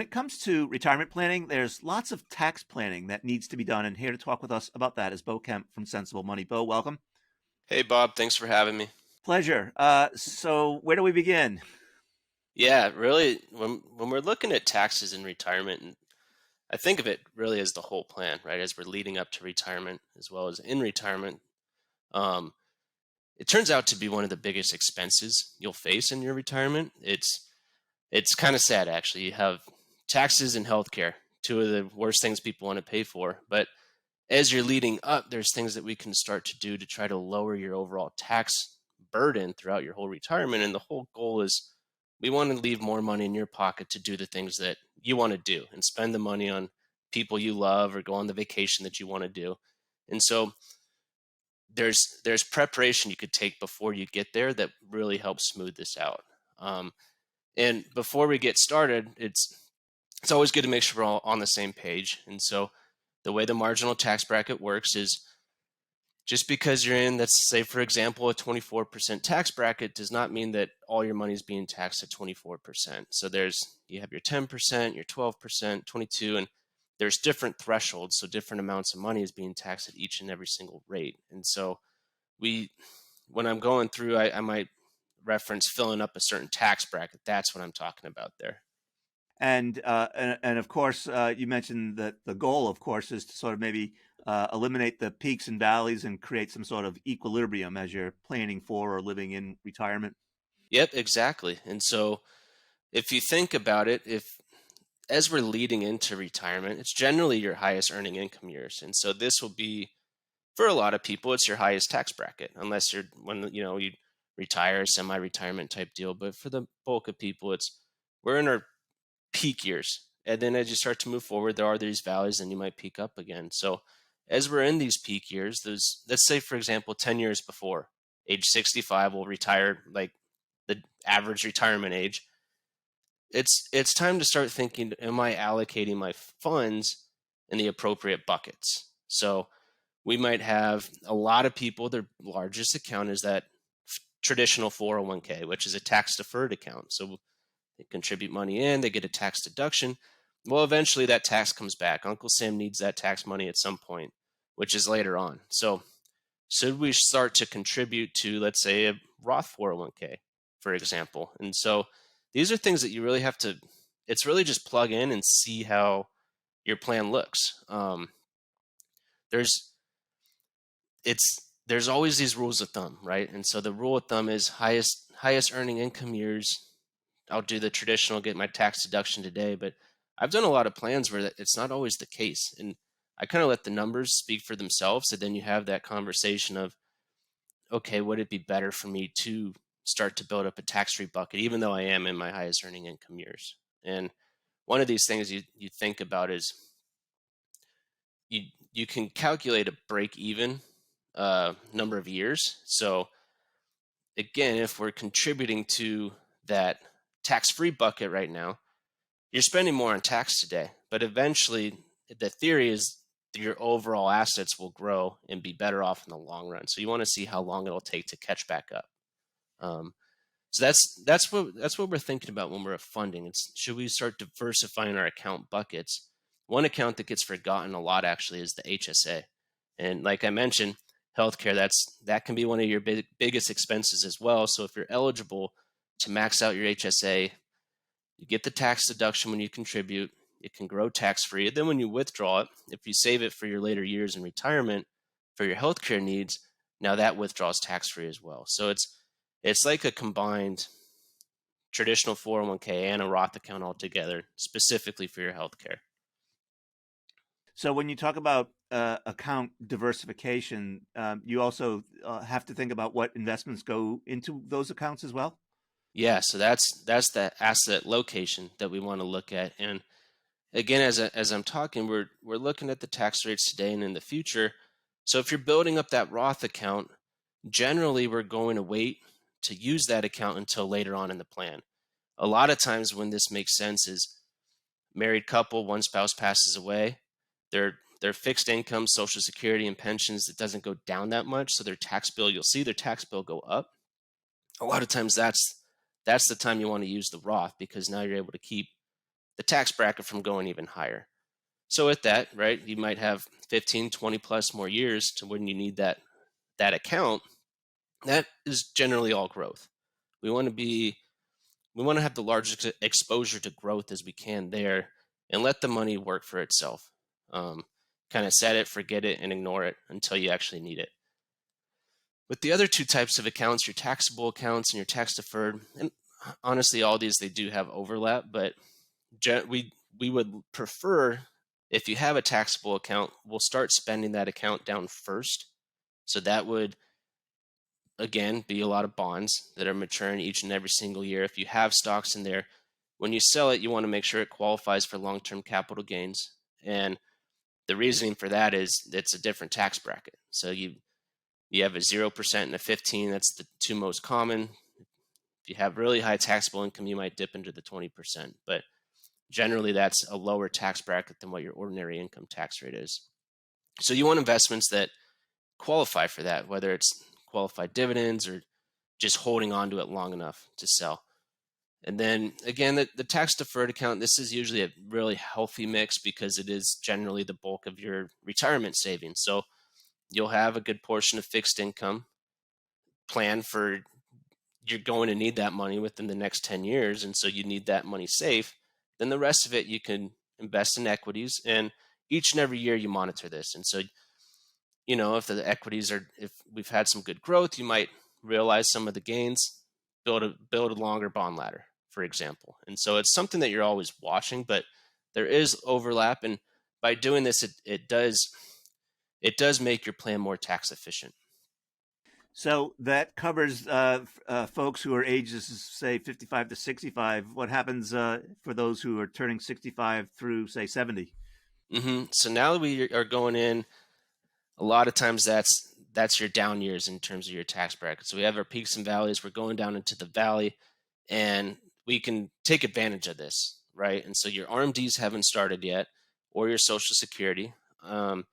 it comes to retirement planning, there's lots of tax planning that needs to be done. And here to talk with us about that is Bo Kemp from Sensible Money. Bo, welcome. Hey Bob, thanks for having me. Pleasure. So where do we begin? Yeah, really, when we're looking at taxes in retirement, and I think of it really as the whole plan, right? As we're leading up to retirement, as well as in retirement, um, it turns out to be one of the biggest expenses you'll face in your retirement. It's kind of sad actually. You have taxes and healthcare, two of the worst things people want to pay for. But as you're leading up, there's things that we can start to do to try to lower your overall tax burden throughout your whole retirement. And the whole goal is we want to leave more money in your pocket to do the things that you want to do and spend the money on people you love or go on the vacation that you want to do. And so there's preparation you could take before you get there that really helps smooth this out. And before we get started, it's always good to make sure we're all on the same page. And so the way the marginal tax bracket works is just because you're in, let's say, for example, a 24% tax bracket does not mean that all your money is being taxed at 24%. So you have your 10%, your 12%, 22, and there's different thresholds. So different amounts of money is being taxed at each and every single rate. And so when I'm going through, I might reference filling up a certain tax bracket. That's what I'm talking about there. And of course, you mentioned that the goal, of course, is to sort of maybe eliminate the peaks and valleys and create some sort of equilibrium as you're planning for or living in retirement. Yep, exactly. And so if you think about it, if as we're leading into retirement, it's generally your highest earning income years. And so this will be, for a lot of people, it's your highest tax bracket, unless you're when you retire, semi-retirement type deal. But for the bulk of people, we're in our peak years. And then as you start to move forward, there are these valleys and you might peak up again. So as we're in these peak years, let's say, for example, 10 years before age 65, we'll retire like the average retirement age. It's time to start thinking, am I allocating my funds in the appropriate buckets? So we might have a lot of people, their largest account is that traditional 401k, which is a tax deferred account. So they contribute money in, they get a tax deduction. Well, eventually that tax comes back. Uncle Sam needs that tax money at some point, which is later on. So should we start to contribute to, let's say, a Roth 401k, for example? And so these are things that you really have to, it's really just plug in and see how your plan looks. There's there's always these rules of thumb, right? And so the rule of thumb is highest earning income years, I'll do the traditional, get my tax deduction today. But I've done a lot of plans where it's not always the case. And I kind of let the numbers speak for themselves. So then you have that conversation of, okay, would it be better for me to start to build up a tax-free bucket, even though I am in my highest earning income years? And one of these things you think about is you can calculate a break-even number of years. So again, if we're contributing to that tax-free bucket right now, you're spending more on tax today, but eventually the theory is your overall assets will grow and be better off in the long run. So you want to see how long it'll take to catch back up. So that's what we're thinking about when we're funding. It's, should we start diversifying our account buckets? One account that gets forgotten a lot actually is the HSA, and like I mentioned, healthcare, that can be one of your biggest expenses as well. So if you're eligible to max out your HSA, you get the tax deduction when you contribute. It can grow tax-free. Then when you withdraw it, if you save it for your later years in retirement for your healthcare needs, now that withdraws tax-free as well. So it's like a combined traditional 401k and a Roth account altogether, specifically for your healthcare. So when you talk about account diversification, you also have to think about what investments go into those accounts as well. Yeah, so that's the asset location that we want to look at. And again, as I'm talking, we're looking at the tax rates today and in the future. So if you're building up that Roth account, generally we're going to wait to use that account until later on in the plan. A lot of times when this makes sense is married couple, one spouse passes away, their fixed income, Social Security, and pensions, it doesn't go down that much. So their tax bill, you'll see their tax bill go up. A lot of times that's the time you want to use the Roth, because now you're able to keep the tax bracket from going even higher. So with that, right, you might have 15, 20 plus more years to when you need that account. That is generally all growth. We want to be we want to have the largest exposure to growth as we can there, and let the money work for itself. Um, kind of set it, forget it, and ignore it until you actually need it. With the other two types of accounts, your taxable accounts and your tax deferred, and honestly, all these they do have overlap, but we would prefer, if you have a taxable account, we'll start spending that account down first. So that would again be a lot of bonds that are maturing each and every single year. If you have stocks in there, when you sell it, you want to make sure it qualifies for long-term capital gains. And the reasoning for that is it's a different tax bracket. So you have a 0% and a 15. That's the two most common. If you have really high taxable income, you might dip into the 20%. But generally, that's a lower tax bracket than what your ordinary income tax rate is. So you want investments that qualify for that, whether it's qualified dividends or just holding on to it long enough to sell. And then again, the tax deferred account, this is usually a really healthy mix because it is generally the bulk of your retirement savings. So you'll have a good portion of fixed income plan for, you're going to need that money within the next 10 years. And so you need that money safe. Then the rest of it, you can invest in equities, and each and every year you monitor this. And so, if the equities if we've had some good growth, you might realize some of the gains, build a longer bond ladder, for example. And so it's something that you're always watching, but there is overlap. And by doing this, it does make your plan more tax efficient. So that covers folks who are ages, say, 55 to 65. What happens for those who are turning 65 through, say, 70? So now we are going in. A lot of times that's your down years in terms of your tax bracket. So we have our peaks and valleys. We're going down into the valley, and we can take advantage of this, right? And so your RMDs haven't started yet, or your Social Security. And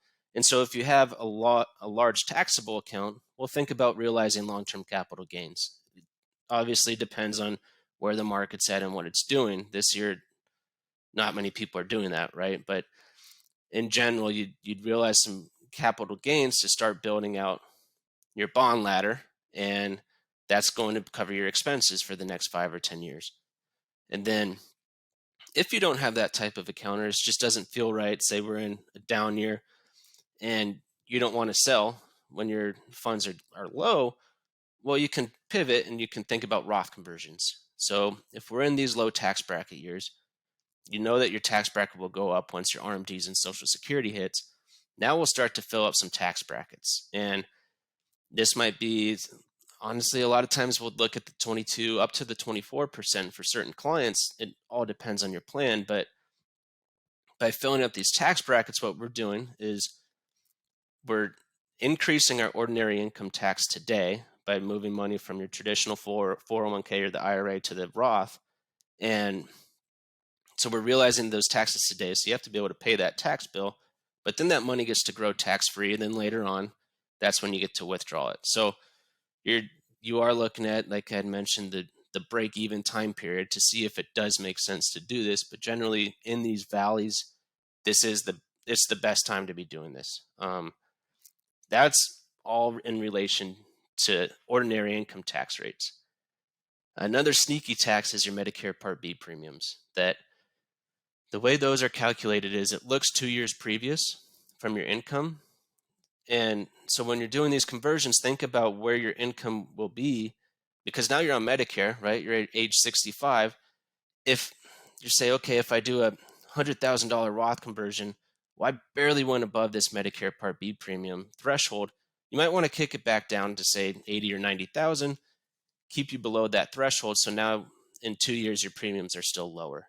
so if you have a large taxable account, well, think about realizing long-term capital gains. It obviously depends on where the market's at and what it's doing. This year, not many people are doing that, right? But in general, you'd realize some capital gains to start building out your bond ladder, and that's going to cover your expenses for the next 5 or 10 years. And then if you don't have that type of account, or it just doesn't feel right, say we're in a down year and you don't want to sell when your funds are low, well, you can pivot and you can think about Roth conversions. So if we're in these low tax bracket years, you know that your tax bracket will go up once your RMDs and Social Security hits. Now we'll start to fill up some tax brackets. And this might be, honestly, a lot of times we'll look at the 22 up to the 24% for certain clients. It all depends on your plan. But by filling up these tax brackets, what we're doing is we're increasing our ordinary income tax today by moving money from your traditional 401k or the IRA to the Roth. And so we're realizing those taxes today. So you have to be able to pay that tax bill, but then that money gets to grow tax-free. And then later on, that's when you get to withdraw it. So you are looking at, like I had mentioned, the break-even time period to see if it does make sense to do this. But generally, in these valleys, it's the best time to be doing this. That's all in relation to ordinary income tax rates. Another sneaky tax is your Medicare Part B premiums. That the way those are calculated is it looks 2 years previous from your income. And so when you're doing these conversions, think about where your income will be, because now you're on Medicare, right? You're at age 65. If you say, okay, if I do a $100,000 Roth conversion, well, I barely went above this Medicare Part B premium threshold. You might want to kick it back down to say 80 or 90,000, keep you below that threshold. So now in 2 years, your premiums are still lower.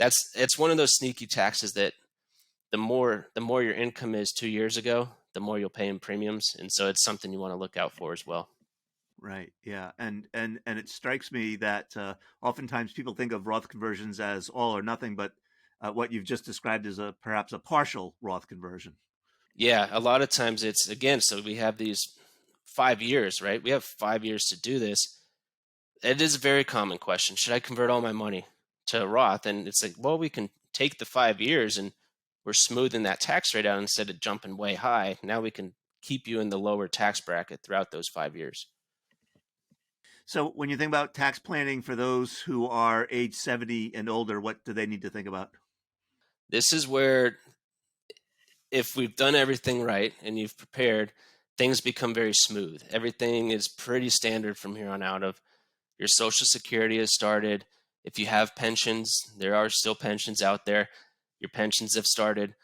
It's one of those sneaky taxes that the more your income is 2 years ago, the more you'll pay in premiums. And so it's something you want to look out for as well. Right. Yeah. And it strikes me that oftentimes people think of Roth conversions as all or nothing, but what you've just described is perhaps a partial Roth conversion. Yeah, a lot of times it's, again, so we have these 5 years, right? We have 5 years to do this. It is a very common question. Should I convert all my money? to Roth, and it's like, well, we can take the 5 years and we're smoothing that tax rate out instead of jumping way high. Now we can keep you in the lower tax bracket throughout those 5 years. So when you think about tax planning for those who are age 70 and older, what do they need to think about? This is where, if we've done everything right and you've prepared, things become very smooth. Everything is pretty standard from here on out. Of your Social Security has started. If you have pensions, there are still pensions out there. Your pensions have started.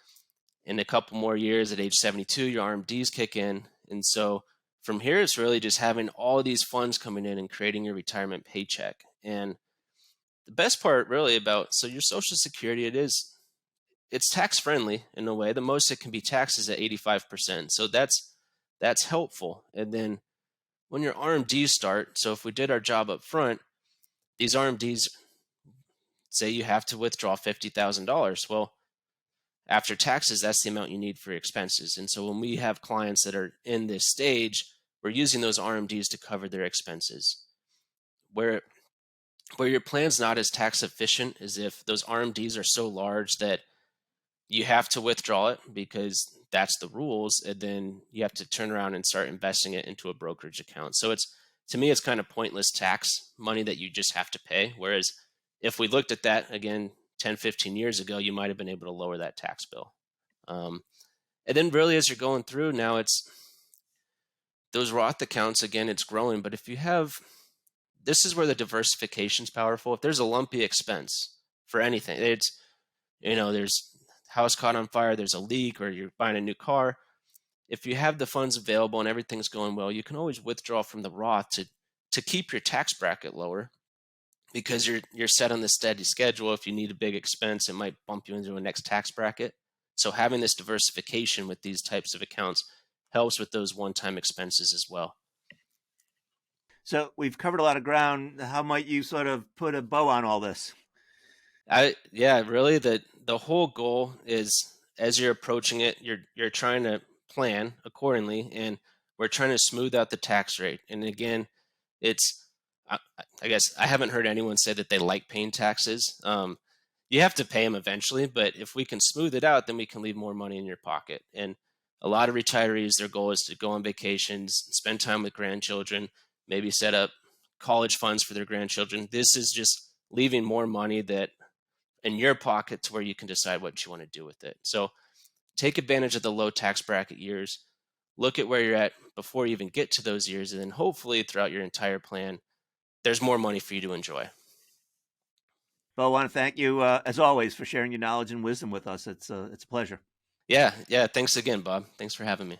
In a couple more years, at age 72, your RMDs kick in. And so from here, it's really just having all these funds coming in and creating your retirement paycheck. And the best part really about, so your Social Security, it's tax friendly in a way. The most it can be taxed is at 85%. So that's helpful. And then when your RMDs start, so if we did our job up front, these RMDs, say you have to withdraw $50,000. Well, after taxes, that's the amount you need for expenses. And so when we have clients that are in this stage, we're using those RMDs to cover their expenses. Where your plan's not as tax efficient is if those RMDs are so large that you have to withdraw it because that's the rules, and then you have to turn around and start investing it into a brokerage account. So it's, to me, it's kind of pointless tax money that you just have to pay. Whereas if we looked at that again 10, 15 years ago, you might have been able to lower that tax bill. And then really, as you're going through now, it's those Roth accounts, again, it's growing. But if you have, this is where the diversification is powerful. If there's a lumpy expense for anything, there's house caught on fire, there's a leak, or you're buying a new car. If you have the funds available and everything's going well, you can always withdraw from the Roth to keep your tax bracket lower, because you're set on the steady schedule. If you need a big expense, it might bump you into a next tax bracket. So having this diversification with these types of accounts helps with those one-time expenses as well. So we've covered a lot of ground. How might you sort of put a bow on all this? Really the whole goal is, as you're approaching it, you're trying to plan accordingly, and we're trying to smooth out the tax rate. And again, it's, I guess I haven't heard anyone say that they like paying taxes. You have to pay them eventually, but if we can smooth it out, then we can leave more money in your pocket. And a lot of retirees, their goal is to go on vacations, spend time with grandchildren, maybe set up college funds for their grandchildren. This is just leaving more money that in your pocket to where you can decide what you want to do with it. So take advantage of the low tax bracket years. Look at where you're at before you even get to those years, and then hopefully throughout your entire plan, there's more money for you to enjoy. Well, I want to thank you, as always, for sharing your knowledge and wisdom with us. It's a pleasure. Yeah. Thanks again, Bob. Thanks for having me.